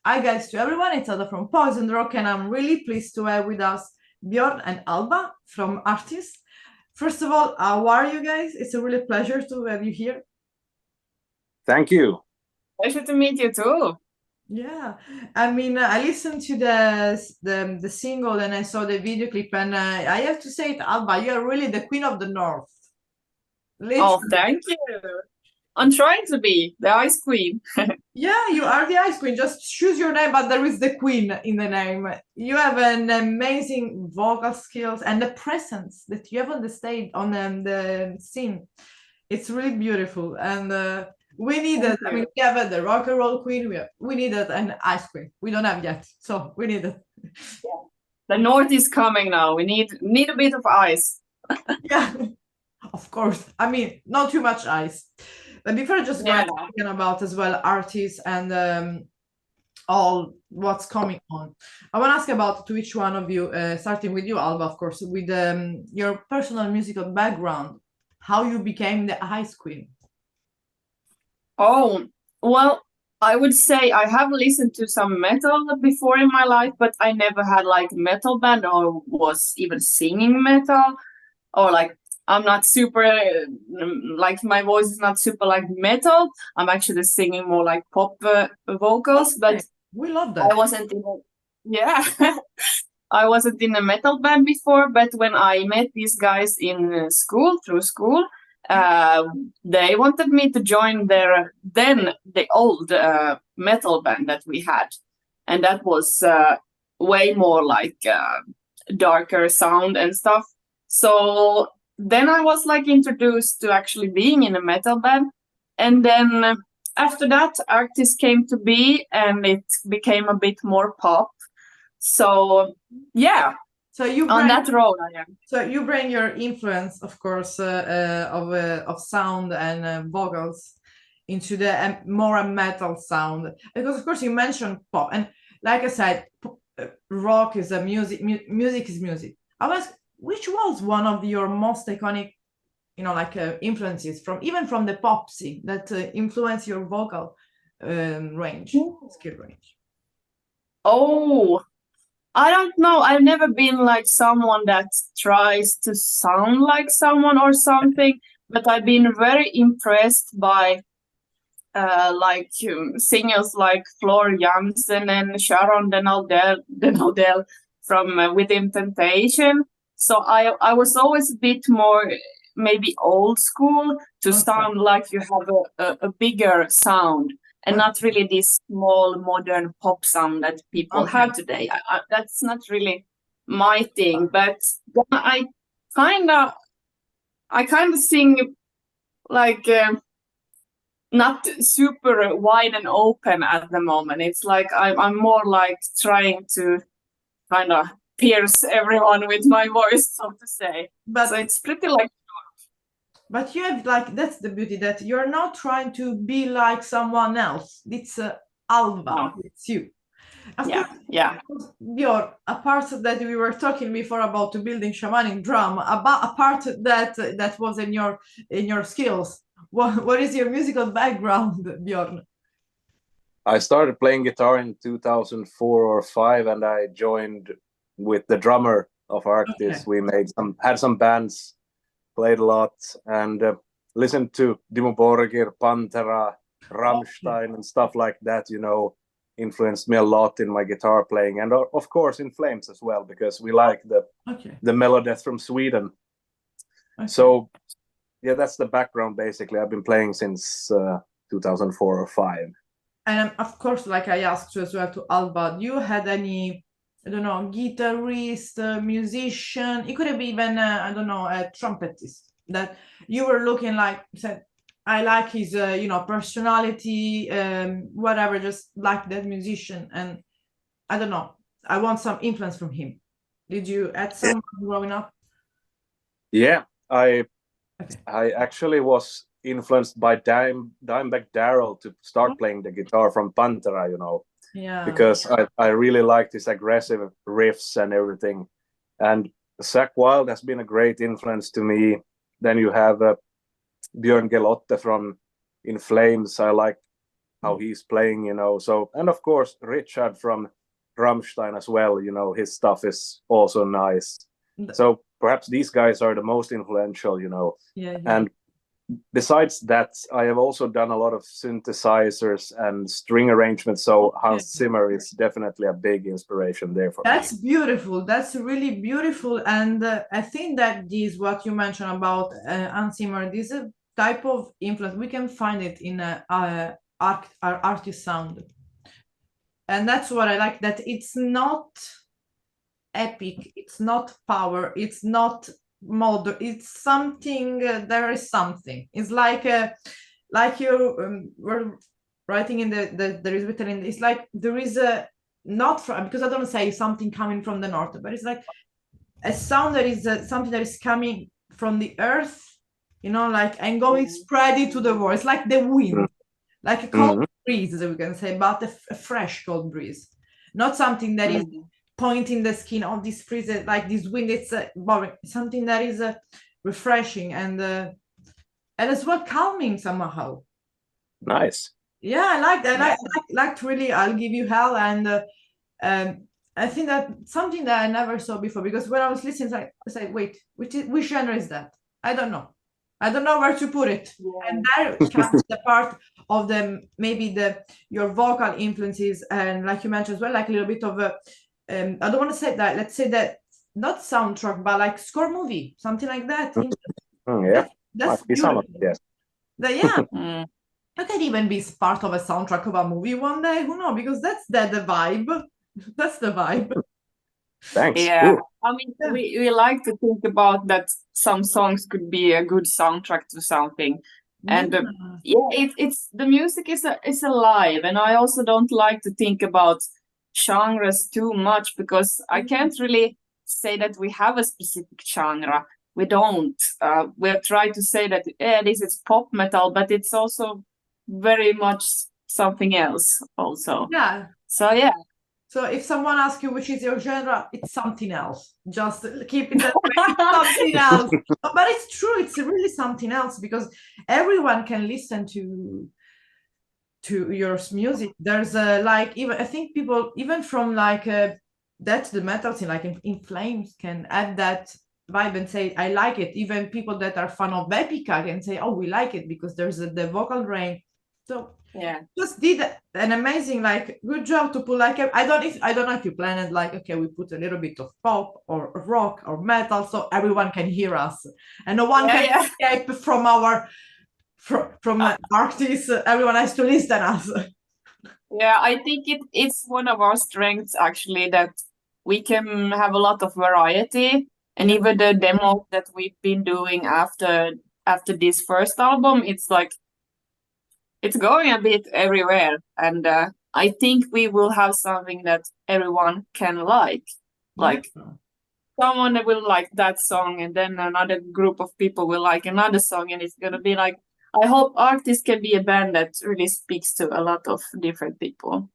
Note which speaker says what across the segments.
Speaker 1: Hi guys to everyone, it's Ada from Poison Rock and I'm really pleased to have with us Bjorn and Alba from ARCTIS. First of all, how are you guys? It's a really pleasure to have you here.
Speaker 2: Thank you.
Speaker 3: Pleasure to meet you too.
Speaker 1: Yeah, I mean, I listened to the single and I saw the video clip and I have to say it, Alba, you are really the queen of the north.
Speaker 3: Oh,
Speaker 1: Literally.
Speaker 3: thank you. I'm trying to be the ice queen.
Speaker 1: Yeah, you are the ice queen. Just choose your name, but there is the queen in the name. You have an amazing vocal skills and the presence that you have on the stage, on the scene. It's really beautiful, and we need it.
Speaker 3: Thank
Speaker 1: I mean,
Speaker 3: you.
Speaker 1: we have the rock and roll queen. We needed an ice queen. We don't have yet, so we need it.
Speaker 3: Yeah. The north is coming now. We need a bit of ice.
Speaker 1: Yeah, of course. I mean, not too much ice. But before just going
Speaker 3: Yeah.
Speaker 1: talking about as well artists and all what's coming on. I want to ask about to each one of you, starting with you, Alba, of course, with your personal musical background, how you became the Ice Queen.
Speaker 3: Oh, well, I would say I have listened to some metal before in my life, but I never had like a metal band or was even singing metal or like I'm not super like my voice is not super like metal. I'm actually singing more like pop vocals,
Speaker 1: Okay,
Speaker 3: but
Speaker 1: we love
Speaker 3: I
Speaker 1: that.
Speaker 3: wasn't in yeah. I wasn't in a metal band before, but when I met these guys in school, through school, uh, they wanted me to join their then the old metal band that we had, and that was way more like darker sound and stuff. So then I was like introduced to actually being in a metal band, and then after that, ARCTIS came to be, and it became a bit more pop. So yeah,
Speaker 1: So you
Speaker 3: on
Speaker 1: bring
Speaker 3: that road I am.
Speaker 1: so you bring your influence, of course, of sound and vocals into the more metal sound because, of course, you mentioned pop and, like I said, rock is a music. Music is music. I was, which was one of your most iconic, like influences from even from the pop scene that influence your vocal range, skill range.
Speaker 3: Oh, I don't know. I've never been like someone that tries to sound like someone or something, but I've been very impressed by like singers like Floor Jansen and Sharon Denaldell from Within Temptation. So I was always a bit more maybe old school to
Speaker 1: Okay.
Speaker 3: sound like you have a bigger sound and
Speaker 1: Okay.
Speaker 3: not really this small modern pop sound that people
Speaker 1: Okay.
Speaker 3: have today. That's not really my thing, but kind of I kind of sing like. Not super wide and open at the moment. It's like I'm more like trying to kind of pierce everyone with my voice, so to say. So
Speaker 1: But
Speaker 3: it's pretty like
Speaker 1: you have, like, that's the beauty, that you're not trying to be like someone else. It's Alba,
Speaker 3: no,
Speaker 1: it's you. Of
Speaker 3: yeah,
Speaker 1: course,
Speaker 3: yeah.
Speaker 1: Björn, apart that we were talking before about to building shamanic drum, about apart that was in your skills. What is your musical background, Björn?
Speaker 2: I started playing guitar in 2004 or 5, and I joined with the drummer of ARCTIS.
Speaker 1: Okay.
Speaker 2: We had some bands, played a lot, and listened to Dimmu Borgir, Pantera,
Speaker 1: Okay.
Speaker 2: Rammstein, and stuff like that. Influenced me a lot in my guitar playing, and of course in Flames as well, because we like
Speaker 1: Okay.
Speaker 2: the Melodeth from Sweden.
Speaker 1: Okay.
Speaker 2: So yeah, that's the background basically. I've been playing since 2004 or 5.
Speaker 1: And of course, like I asked you as well to Alba, do you had any, I don't know, guitarist, musician? It could have been even, I don't know, a trumpetist that you were looking like, said, I like his, personality, whatever, just like that musician. And I don't know, I want some influence from him. Did you add some growing up?
Speaker 2: Yeah, I
Speaker 1: Okay.
Speaker 2: I actually was influenced by Dimebag Darrell to start playing the guitar from Pantera,
Speaker 1: Yeah.
Speaker 2: because I really liked his aggressive riffs and everything. And Zach Wild has been a great influence to me. Then you have Björn Gelotte from In Flames. I like how he's playing, you know. So, and of course Richard from Rammstein as well, you know, his stuff is also nice. So perhaps these guys are the most influential, you know.
Speaker 1: Yeah.
Speaker 2: And besides that, I have also done a lot of synthesizers and string arrangements. So Hans Zimmer is definitely a big inspiration there for me.
Speaker 1: That's beautiful. That's really beautiful. And I think that this, what you mentioned about Hans Zimmer, this type of influence, we can find it in our ARCTIS sound. And that's what I like, that it's not epic, it's not power, it's not modern, it's something, there is something. It's like you were writing in there is written in, it's like there is a, not from, because I don't say something coming from the north, but it's like a sound that is something that is coming from the earth, you know, like, and going spread it to the world. It's like the wind, like a cold breeze, as we can say, but a fresh cold breeze, not something that is pointing the skin on this breeze, like this wind. It's boring. Something that is refreshing and as well calming somehow.
Speaker 2: Nice.
Speaker 1: Yeah, I like that. I like really, I'll give you hell. And I think that something that I never saw before, because when I was listening, I said, wait, which genre is that? I don't know where to put it. And there comes the part of maybe your vocal influences, and like you mentioned as well, like a little bit of a I don't want to say that, let's say that, not soundtrack, but like score movie, something like that. That's beautiful.
Speaker 2: Yes.
Speaker 1: That can even be part of a soundtrack of a movie one day, who knows, because that's the vibe. That's the vibe.
Speaker 2: Thanks.
Speaker 3: Yeah. Ooh. I mean, we like to think about that some songs could be a good soundtrack to something. And it's the music is alive, and I also don't like to think about genres too much, because I can't really say that we have a specific genre. We don't. We've tried to say that this is pop metal, but it's also very much something else also.
Speaker 1: Yeah.
Speaker 3: So yeah.
Speaker 1: So if someone asks you which is your genre, it's something else. Just keep it that way. Something else. But it's true. It's really something else, because everyone can listen to your music. There's like, even I think people even from like that's the metal scene, like in Flames, can add that vibe and say I like it. Even people that are fan of Epica can say, oh, we like it because there's the vocal range. So
Speaker 3: yeah,
Speaker 1: just did an amazing, like, good job to put like I don't know if you planned like, okay, we put a little bit of pop or rock or metal so everyone can hear us and no one can escape from our from ARCTIS. Everyone has to listen us.
Speaker 3: Yeah, I think it's one of our strengths actually, that we can have a lot of variety, and even the demo that we've been doing after this first album, it's like it's going a bit everywhere, and I think we will have something that everyone can like. Like someone that will like that song, and then another group of people will like another song, and it's gonna be like, I hope ARCTIS can be a band that really speaks to a lot of different people.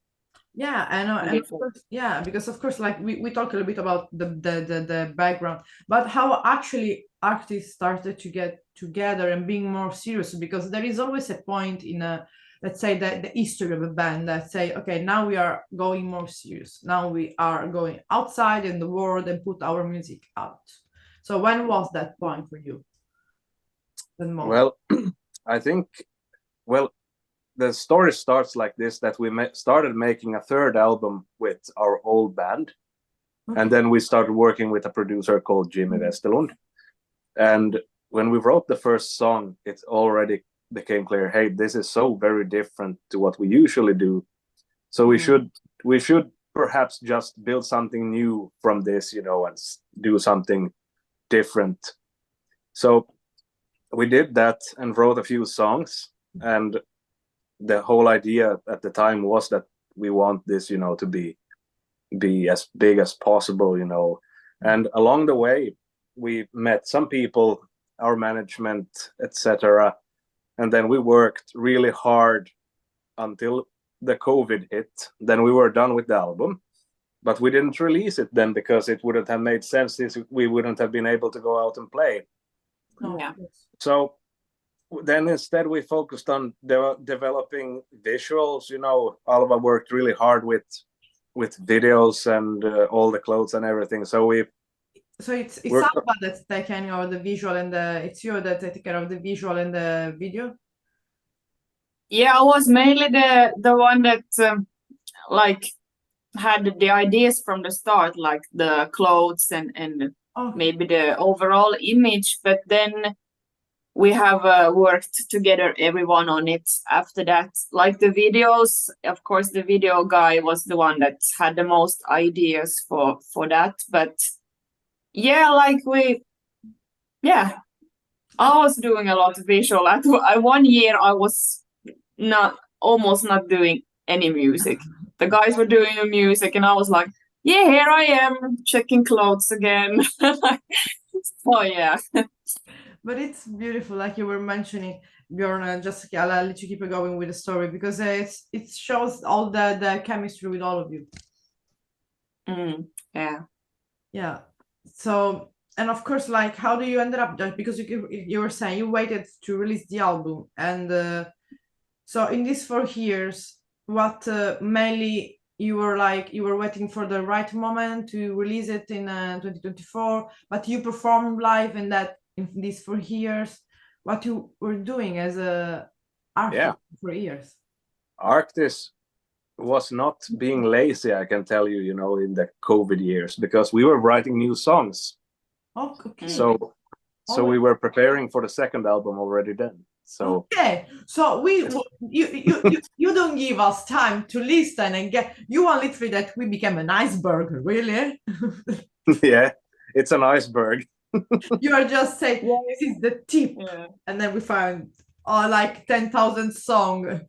Speaker 1: Yeah, I know. And of course, because of course, like we talk a little bit about the background, but how actually ARCTIS started to get together and being more serious, because there is always a point in let's say the history of a band that say, okay, now we are going more serious. Now we are going outside in the world and put our music out. So when was that point for you?
Speaker 2: Well, I think, the story starts like this, that we started making a third album with our old band. Okay. And then we started working with a producer called Jimmy Westerlund. And when we wrote the first song, it already became clear, hey, this is so very different to what we usually do. So we should perhaps just build something new from this, you know, and do something different. So we did that and wrote a few songs, and the whole idea at the time was that we want this, you know, to be as big as possible, you know. And along the way, we met some people, our management, etc. And then we worked really hard until the COVID hit. Then we were done with the album, but we didn't release it then because it wouldn't have made sense. We wouldn't have been able to go out and play.
Speaker 3: Yeah.
Speaker 2: So then instead we focused on developing visuals. You know, Alva worked really hard with videos and all the clothes and everything. So
Speaker 1: it's Alva that's taking care of the visual and it's you that take care of the visual and the video.
Speaker 3: Yeah, I was mainly the one that like had the ideas from the start, like the clothes and maybe the overall image, but then we have worked together, everyone on it after that. Like the videos, of course, the video guy was the one that had the most ideas for that. But yeah, like I was doing a lot of visual. At 1 year, I was almost not doing any music. The guys were doing the music, and I was like, yeah, here I am checking clothes again. So yeah.
Speaker 1: But it's beautiful, like you were mentioning, Bjorn. Just I'll let you keep going with the story because it shows all the chemistry with all of you. Yeah. So, and of course, like, how do you end up? Because you were saying you waited to release the album, and so in these 4 years, what mainly you were waiting for the right moment to release it in 2024, but you performed live in these 4 years. What you were doing as a artist for years?
Speaker 2: ARCTIS was not being lazy, I can tell you, you know, in the COVID years, because we were writing new songs.
Speaker 1: Oh, okay.
Speaker 2: So we were preparing for the second album already then. So
Speaker 1: okay, so you don't give us time to listen and you want literally that we became an iceberg, really?
Speaker 2: Yeah, it's an iceberg.
Speaker 1: You are just saying this is the tip, and then we find like 10,000 songs.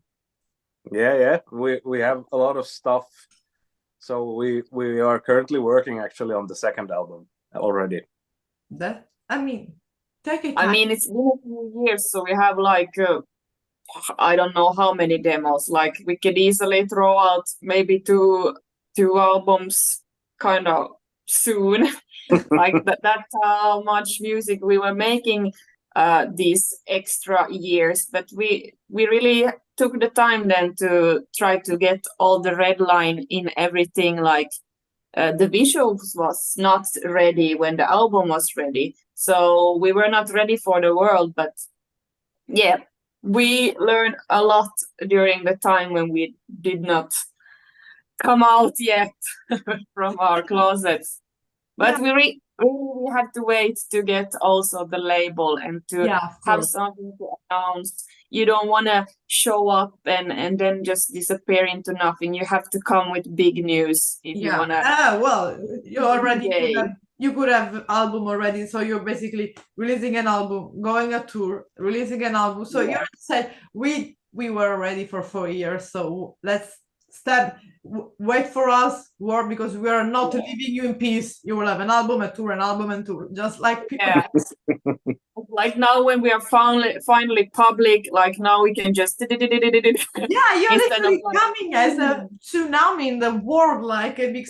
Speaker 2: Yeah, we have a lot of stuff. So we are currently working actually on the second album already.
Speaker 1: Take it time.
Speaker 3: I mean, it's been a few years, so we have like I don't know how many demos. Like we could easily throw out maybe two albums kind of soon. Like that's how much music we were making these extra years. But we really took the time then to try to get all the red line in everything. Like the visuals was not ready when the album was ready. So we were not ready for the world, but yeah, we learned a lot during the time when we did not come out yet from our closets. But we really had to wait to get also the label and to have something to announce. You don't want to show up and then just disappear into nothing. You have to come with big news if you want to.
Speaker 1: Well, you could have album already, so you're basically releasing an album, going a tour, releasing an album. So you said we were ready for 4 years, so let's wait for us, work, because we are not leaving you in peace. You will have an album, a tour, just like people.
Speaker 3: Yeah. Like now when we are finally public, like now we can just
Speaker 1: you're literally coming as a tsunami in the world, like a big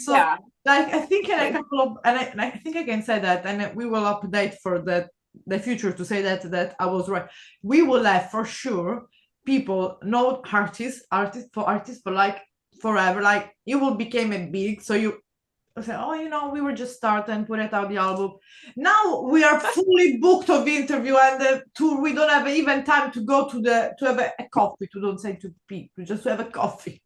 Speaker 1: like I think in a couple of and I think I can say that, and we will update for the future to say that I was right. We will have for sure people, not artists for like forever, like you will become a big, so you say, oh, you know, we were just starting and put it out the album. Now we are fully booked of interview and the tour. We don't have even time to go to have a coffee, to don't say to pee, to just to have a coffee.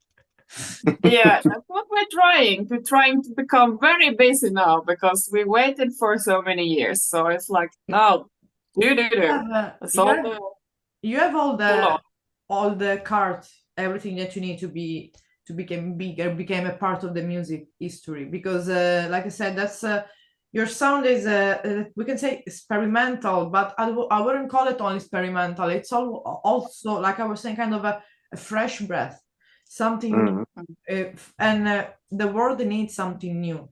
Speaker 3: Yeah, that's what we're trying to become very busy now, because we waited for so many years. So it's like, no, you
Speaker 1: have all the cards, everything that you need to become bigger, became a part of the music history, because like I said, that's your sound is we can say experimental, but I wouldn't call it only experimental. It's also, like I was saying, kind of a fresh breath, something and the world needs something new,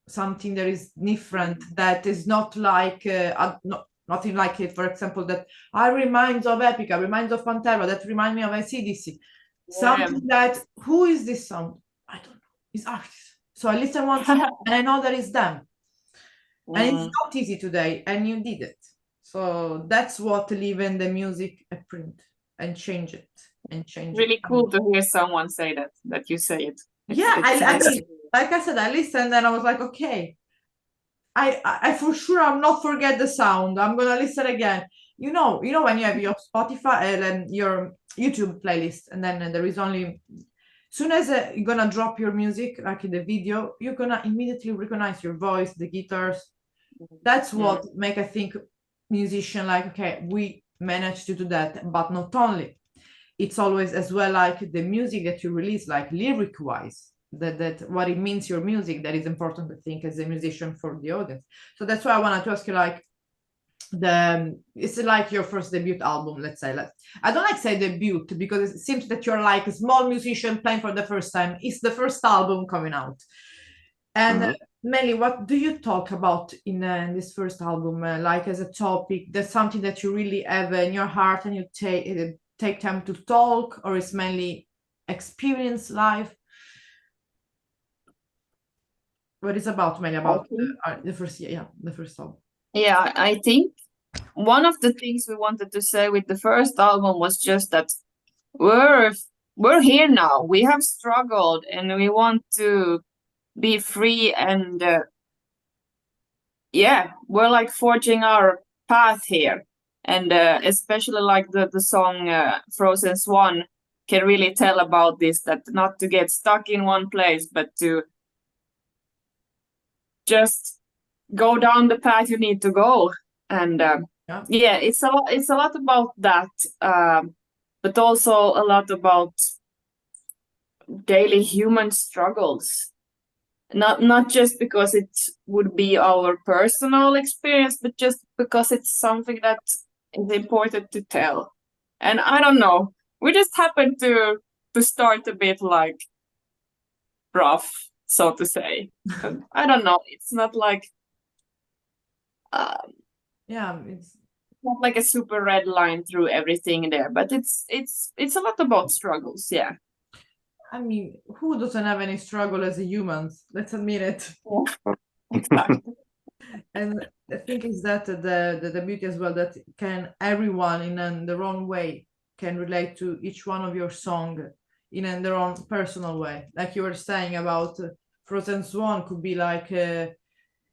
Speaker 1: something that is different, that is not like nothing like it, for example, that I reminds of Epica, reminds of Pantera, that remind me of AC/DC. Something that, who is this sound? I don't know. It's ARCTIS. So I listen once and I know that it's them. And it's not easy today, and you did it. So that's what leaving the music a print and change it
Speaker 3: Really cool to hear someone say that you say it.
Speaker 1: I mean, like I said, I listened and I was like, okay, I for sure I'm not forget the sound. I'm gonna listen again. You know when you have your Spotify, your YouTube playlist, and then there is only, soon as you're gonna drop your music, like in the video, you're gonna immediately recognize your voice, the guitars. That's what make I think musician like, okay, we managed to do that. But not only, it's always as well like the music that you release, like lyric wise, that what it means your music, that is important to think as a musician for the audience. So that's why I wanted to ask you, like, it's like your first debut album, let's say. I don't like say debut because it seems that you're like a small musician playing for the first time. It's the first album coming out. And mainly, what do you talk about in this first album, like as a topic? That's something that you really have in your heart and you take time to talk, or it's mainly experience life? What is about mainly about the first album?
Speaker 3: Yeah, I think one of the things we wanted to say with the first album was just that we're here now. We have struggled and we want to be free, and we're like forging our path here. And especially like the song Frozen Swan can really tell about this, that not to get stuck in one place, but to just go down the path you need to go. And it's a lot about that, but also a lot about daily human struggles. Not just because it would be our personal experience, but just because it's something that is important to tell. And I don't know, we just happened to start a bit like rough, so to say. I don't know, it's not like
Speaker 1: it's
Speaker 3: not like a super red line through everything there, but it's a lot about struggles.
Speaker 1: I mean, who doesn't have any struggle as a human? Let's admit it.
Speaker 3: Exactly.
Speaker 1: And I think is that the beauty as well, that can everyone in their own way can relate to each one of your song in their own personal way. Like you were saying about Frozen Swan could be like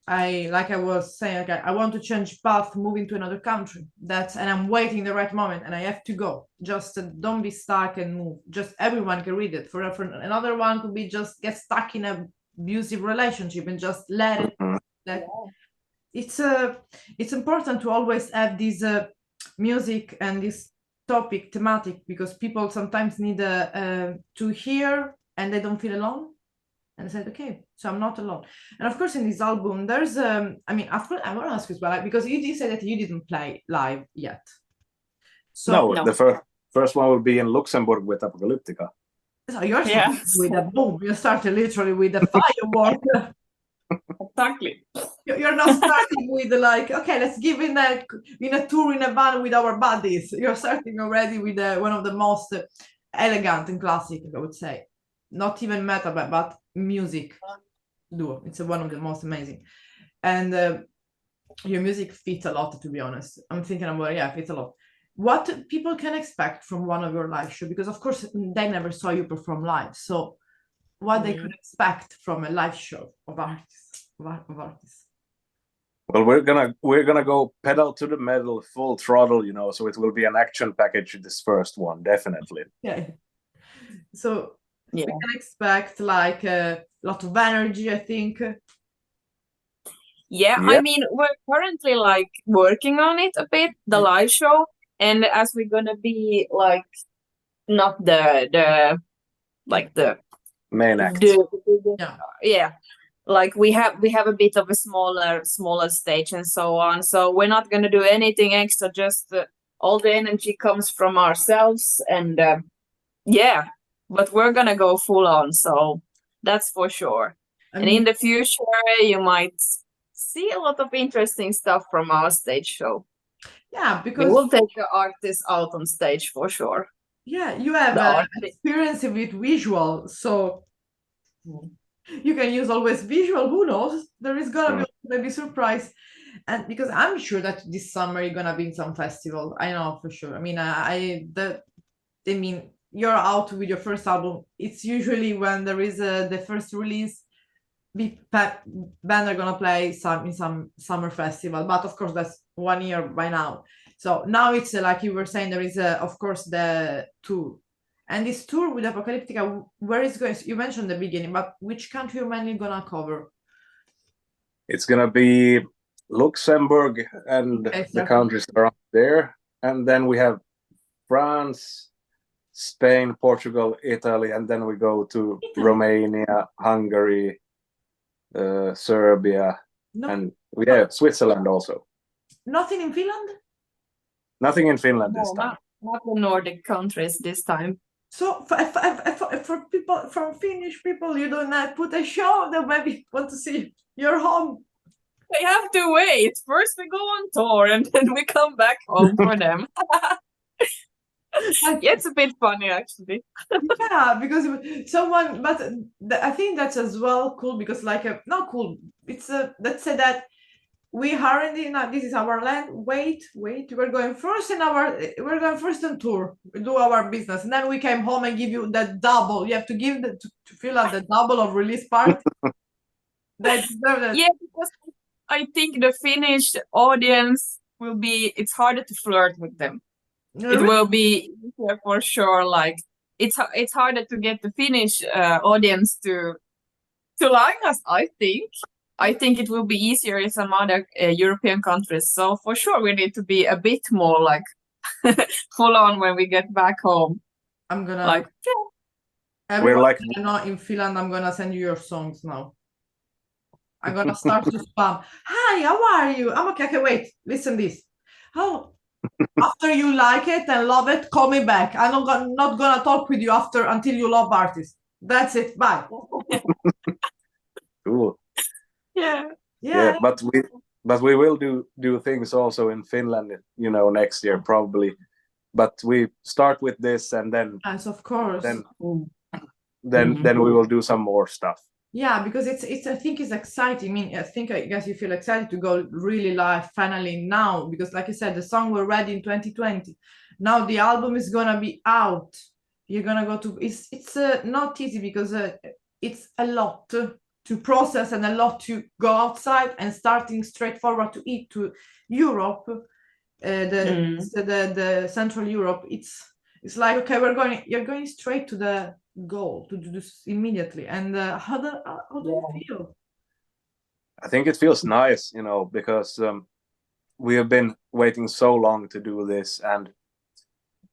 Speaker 1: I was saying, okay, I want to change path, moving to another country. And I'm waiting the right moment, and I have to go. Just don't be stuck and move. Just everyone can read it. For another one could be just get stuck in a abusive relationship and just let it. It's important to always have this music and this topic thematic, because people sometimes need to hear and they don't feel alone. And I said, okay, so I'm not alone. And of course, in this album, there's, I want to ask you as well, because you did say that you didn't play live yet.
Speaker 2: So no. The first one will be in Luxembourg with Apocalyptica.
Speaker 1: So you're starting with a boom. You started literally with a firework.
Speaker 3: Exactly.
Speaker 1: You're not starting with like, okay, let's give in a tour in a van with our buddies. You're starting already with one of the most elegant and classic, I would say. Not even metal, but music duo. It's one of the most amazing. And your music fits a lot, to be honest. I'm thinking about it fits a lot. What people can expect from one of your live shows? Because of course they never saw you perform live. So what they could expect from a live show of artists.
Speaker 2: Well, we're gonna go pedal to the metal, full throttle, so it will be an action package, this first one, definitely.
Speaker 1: Yeah. So we can expect like a lot of energy, I think.
Speaker 3: Yeah, I mean, we're currently like working on it a bit, the live show, and as we're gonna be like not the
Speaker 2: main act.
Speaker 3: Like we have a bit of a smaller stage and so on. So we're not gonna do anything extra. Just all the energy comes from ourselves, and but we're gonna go full on. So that's for sure. And in the future, you might see a lot of interesting stuff from our stage show.
Speaker 1: Yeah, because
Speaker 3: we will take the artists out on stage for sure.
Speaker 1: Yeah, you have experience with visual, so you can use always visual. Who knows? There is gonna be maybe surprise. And because I'm sure that this summer you're gonna be in some festival. I know for sure. I mean, you're out with your first album. It's usually when there is the first release, band are gonna play in some summer festival. But of course, that's 1 year by now. So now it's like you were saying, there is of course the tour. And this tour with Apocalyptica, where is going? You mentioned the beginning, but which country you're mainly gonna cover?
Speaker 2: It's gonna be Luxembourg and the countries around there, and then we have France, Spain, Portugal, Italy, and then we go to Romania, Hungary, Serbia, and Switzerland also.
Speaker 3: Nothing in Finland?
Speaker 2: Nothing in Finland this time.
Speaker 3: Not the Nordic countries this time.
Speaker 1: So for people, from Finnish people, you don't put a show that maybe want to see your home.
Speaker 3: They have to wait. First we go on tour and then we come back home for them. It's a bit funny actually.
Speaker 1: Yeah, because I think that's as well cool, because not cool. It's let's say that we are this is our land. Wait, we're going first on tour. We do our business, and then we came home and give you the double. You have to give to fill out the double of release part.
Speaker 3: Yeah, because I think the Finnish audience will be. It's harder to flirt with them. It will be easier for sure. Like it's harder to get the Finnish audience to like us. I think it will be easier in some other European countries. So for sure, we need to be a bit more like full on when we get back home.
Speaker 1: I'm gonna
Speaker 3: like.
Speaker 2: We're like
Speaker 1: not in Finland. I'm gonna send you your songs now. I'm gonna start to spam. Hi, how are you? I'm okay. Okay, wait. Listen this. Oh, after you like it and love it, call me back. I'm not gonna talk with you until you love ARCTIS. That's it. Bye.
Speaker 2: Cool.
Speaker 1: Yeah.
Speaker 2: But we will do things also in Finland, next year probably. But we start with this, and then
Speaker 1: yes, of course.
Speaker 2: Then we will do some more stuff.
Speaker 1: Yeah, because it's I think it's exciting. I mean, I guess you feel excited to go really live finally now, because like I said, the song were ready in 2020. Now the album is gonna be out. You're gonna go to it's not easy, because it's a lot to process and a lot to go outside, and starting straightforward to Europe, the Central Europe. It's like, okay, you're going straight to the goal to do this immediately. And how do you feel?
Speaker 2: I think it feels nice, because we have been waiting so long to do this, and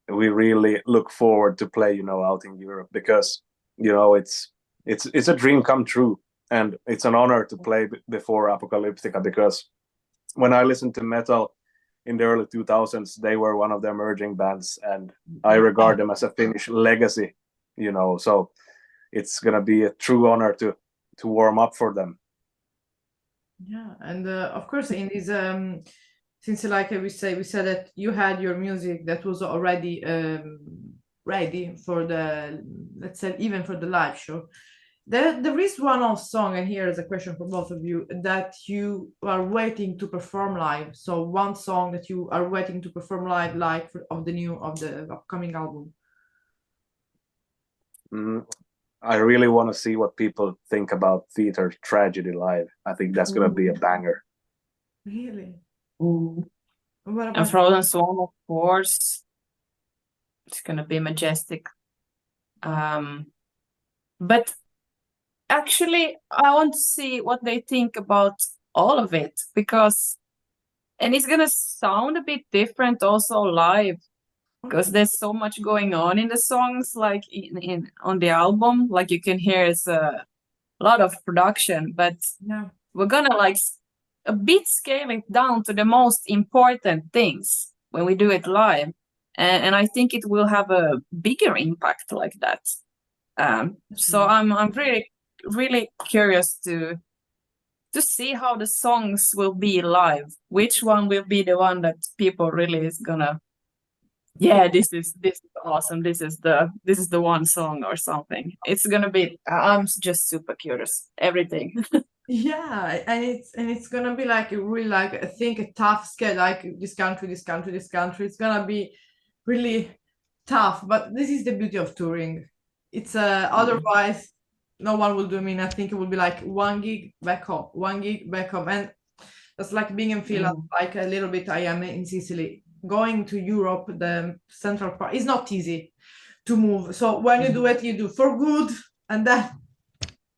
Speaker 2: we really look forward to play, out in Europe, because it's a dream come true, and it's an honor to play before Apocalyptica, because when I listened to metal in the early 2000s, they were one of the emerging bands, and I regard them as a Finnish legacy, so it's gonna be a true honor to warm up for them.
Speaker 1: Yeah, and of course, in this since like we said that you had your music that was already ready for the, let's say, even for the live show. There is one song, and here is a question for both of you, that you are waiting to perform live. So one song that you are waiting to perform live, like of the upcoming album.
Speaker 2: I really want to see what people think about Theater Tragedy live. I think that's going to be a banger.
Speaker 1: Really?
Speaker 3: And Frozen Swan, of course. It's going to be majestic. But actually, I want to see what they think about all of it, and it's going to sound a bit different also live, because there's so much going on in the songs, like on the album. Like you can hear, it's a lot of production, but we're gonna a bit scale it down to the most important things when we do it live, and I think it will have a bigger impact like that. So I'm really curious to see how the songs will be live. Which one will be the one that people really is gonna, this is awesome. This is the one song or something. It's gonna be. I'm just super curious. Everything.
Speaker 1: Yeah, and it's gonna be like really like I think a tough schedule, like this country, this country, this country. It's gonna be really tough, but this is the beauty of touring. It's otherwise no one will do. I mean, I think it will be like 1 gig back home, 1 gig back home, and it's like being in Finland, like a little bit. I am in Sicily. Going to Europe, the central part, is not easy to move. So when you do it, you do for good, and then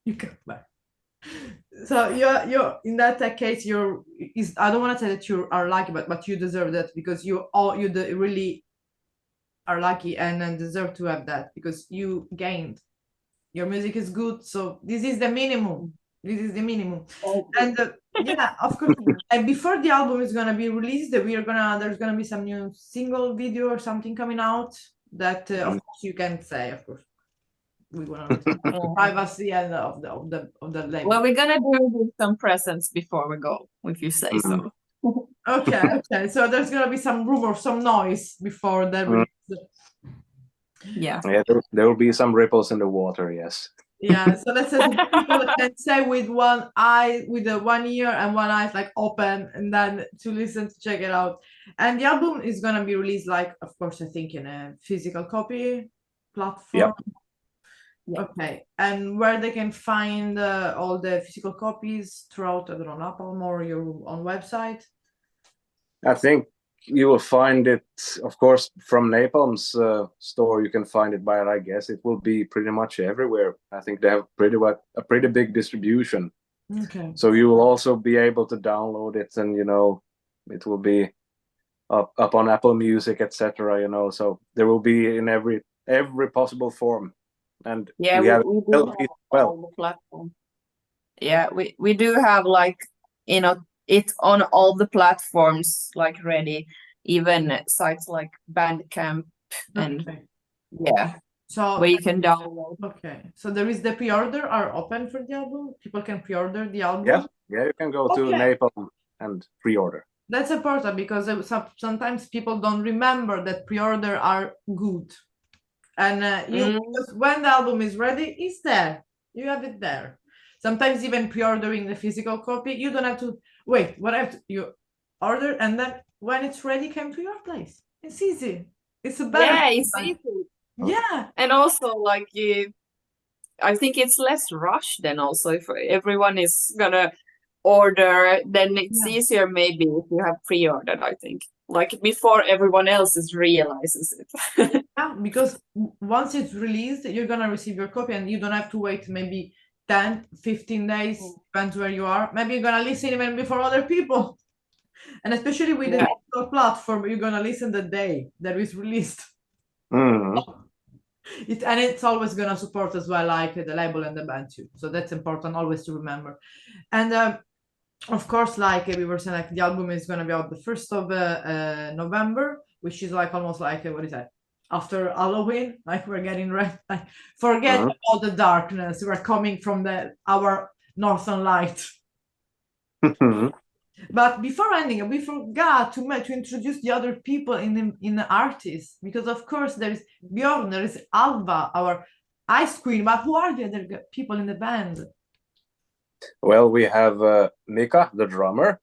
Speaker 1: you come back. So you're in that case, I don't want to say that you are lucky, but you deserve that because really are lucky and deserve to have that because you gained. Your music is good, so this is the minimum. This is the minimum. And yeah, of course. And before the album is gonna be released, there's gonna be some new single video or something coming out that of course you can say, of course. We want privacy and of the label.
Speaker 3: Well, we're gonna do some presents before we go, if you say so.
Speaker 1: Okay. So there's gonna be some rumor, some noise before the release.
Speaker 3: Yeah,
Speaker 2: there will be some ripples in the water. Yes.
Speaker 1: Yeah. So let's say people can say with one eye, with the 1 ear and one eye like open, and then to listen to check it out. And the album is gonna be released, like, of course, I think in a physical copy platform.
Speaker 2: Yep.
Speaker 1: Okay, and where they can find all the physical copies throughout, I don't know, Napalm or your own website?
Speaker 2: I think you will find it, of course, from Napalm's store. You can find it, but I guess it will be pretty much everywhere. I think they have a pretty big distribution.
Speaker 1: Okay.
Speaker 2: So you will also be able to download it, and it will be up on Apple Music, etc. So there will be in every possible form. And
Speaker 3: yeah, we do have all the platform. Yeah, we do have like it on all the platforms like ready, even sites like Bandcamp and yeah. So where you can download.
Speaker 1: Okay, so there is the pre-order are open for the album. People can pre-order the album.
Speaker 2: Yeah, you can go to Napalm and pre-order.
Speaker 1: That's important because sometimes people don't remember that pre-order are good. And when the album is ready, it's there. You have it there. Sometimes even pre-ordering the physical copy, you don't have to wait. You order, and then when it's ready, come to your place. It's easy. It's a better.
Speaker 3: Yeah, it's easy.
Speaker 1: Yeah,
Speaker 3: and also like I think it's less rush then. Also, if everyone is gonna order, then it's easier maybe if you have pre-ordered. I think. Like before everyone else realizes it.
Speaker 1: Yeah, because once it's released, you're gonna receive your copy and you don't have to wait maybe 10, 15 days, depends where you are. Maybe you're gonna listen even before other people. And especially with the digital platform, you're gonna listen the day that is released. And it's always gonna support as well, like the label and the band too. So that's important always to remember. And of course, like we were saying, like the album is gonna be out the 1st of November, which is like almost like what is that? After Halloween, like we're getting ready. Like forget all the darkness. We're coming from our northern light. But before ending, we forgot to introduce the other people in the ARCTIS, because of course there is Bjorn, there is Alva, our ice queen. But who are the other people in the band?
Speaker 2: Well, we have Mika, the drummer,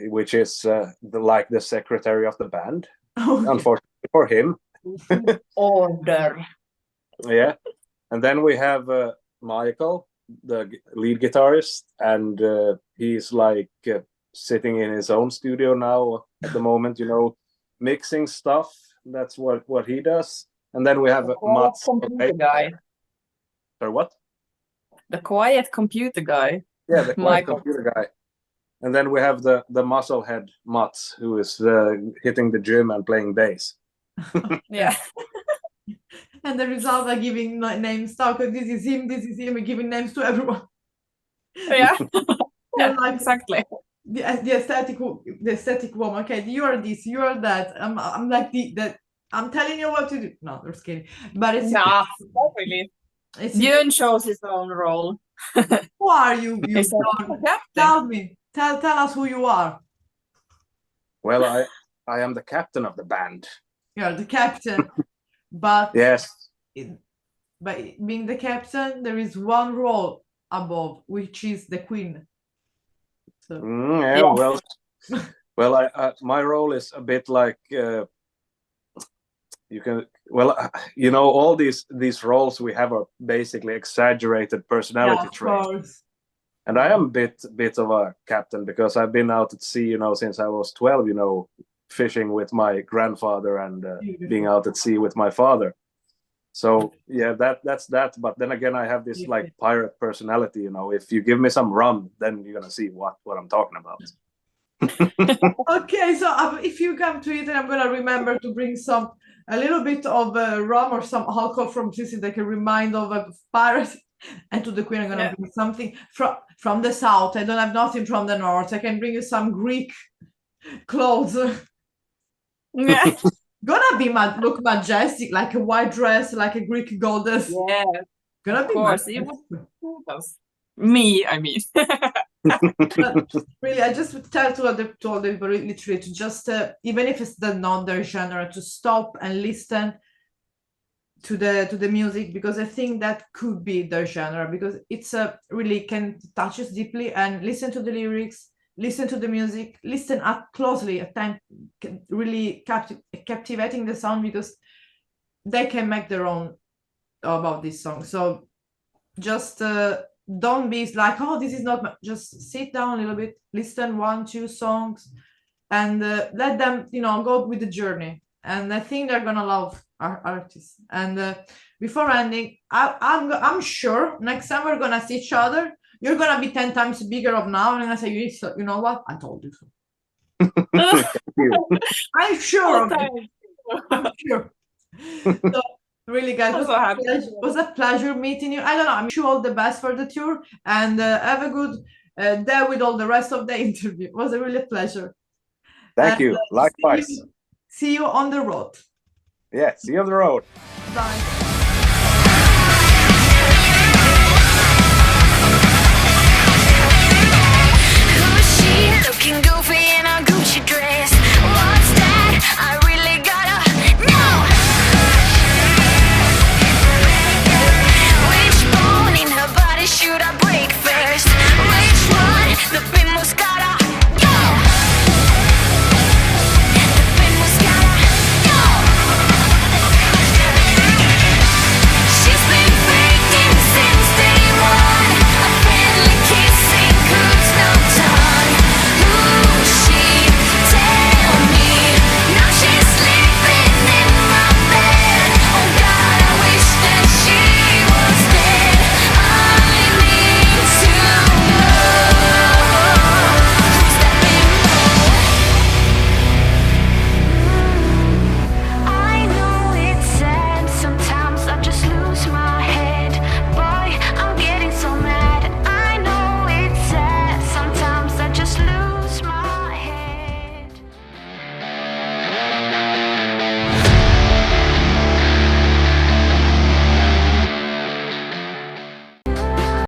Speaker 2: which is like the secretary of the band. Unfortunately for him.
Speaker 3: Order.
Speaker 2: Yeah, and then we have Michael, the lead guitarist, and he's like sitting in his own studio now at the moment, mixing stuff. That's what he does. And then we have Mats.
Speaker 3: Computer guy.
Speaker 2: Or what?
Speaker 3: The quiet computer guy.
Speaker 2: Yeah, the quiet computer guy. And then we have the musclehead Mats, who is hitting the gym and playing bass.
Speaker 3: Yeah.
Speaker 1: And the result are giving names. This is him, giving names to everyone.
Speaker 3: Yeah. Yeah, like, exactly.
Speaker 1: The aesthetic woman. Okay, you are this, you are that. I'm like that. I'm telling you what to do. No, they're kidding. But it's
Speaker 3: not really. Björn shows his own role.
Speaker 1: Who are you? Tell me. Tell us who you are.
Speaker 2: Well, I am the captain of the band.
Speaker 1: You're the captain, but
Speaker 2: yes.
Speaker 1: By being the captain, there is one role above, which is the Queen. So.
Speaker 2: Yeah, well, my role is a bit like you can. Well, all these roles we have are basically exaggerated personality traits.
Speaker 1: Course.
Speaker 2: And I am a bit of a captain because I've been out at sea, since I was 12, fishing with my grandfather and being out at sea with my father. So yeah, that's that. But then again, I have this like pirate personality. If you give me some rum, then you're gonna see what I'm talking about.
Speaker 1: Okay, so if you come to Italy, I'm gonna remember to bring a little bit of rum or some alcohol from Sicily that can remind of a pirate. And to the Queen, I'm gonna bring something from the south. I don't have nothing from the north. I can bring you some Greek clothes.
Speaker 3: Yeah.
Speaker 1: Gonna be look majestic, like a white dress, like a Greek goddess.
Speaker 3: Yeah.
Speaker 1: Gonna be
Speaker 3: course. Me, I mean.
Speaker 1: But really, I just would tell to all the people literally to just even if it's not their genre, to stop and listen to the music, because I think that could be their genre, because it's really can touch us deeply, and listen to the lyrics, listen to the music, listen up closely at time, really captivating the sound, because they can make their own about this song. So just don't be like, oh, this is not just sit down a little bit, listen 1-2 songs, and let them go with the journey. And I think they're gonna love our artists. And before ending, I'm sure next time we're gonna see each other, you're gonna be 10 times bigger of now, and I'm gonna say, you know what, I told you so. I'm sure of it. I'm sure. So really, guys, it was a pleasure meeting you. I don't know, I wish you all the best for the tour, and have a good day with all the rest of the interview. It was a really pleasure.
Speaker 2: Thank you. Likewise.
Speaker 1: See you on the road.
Speaker 2: Yeah, see you on the road.
Speaker 1: Bye.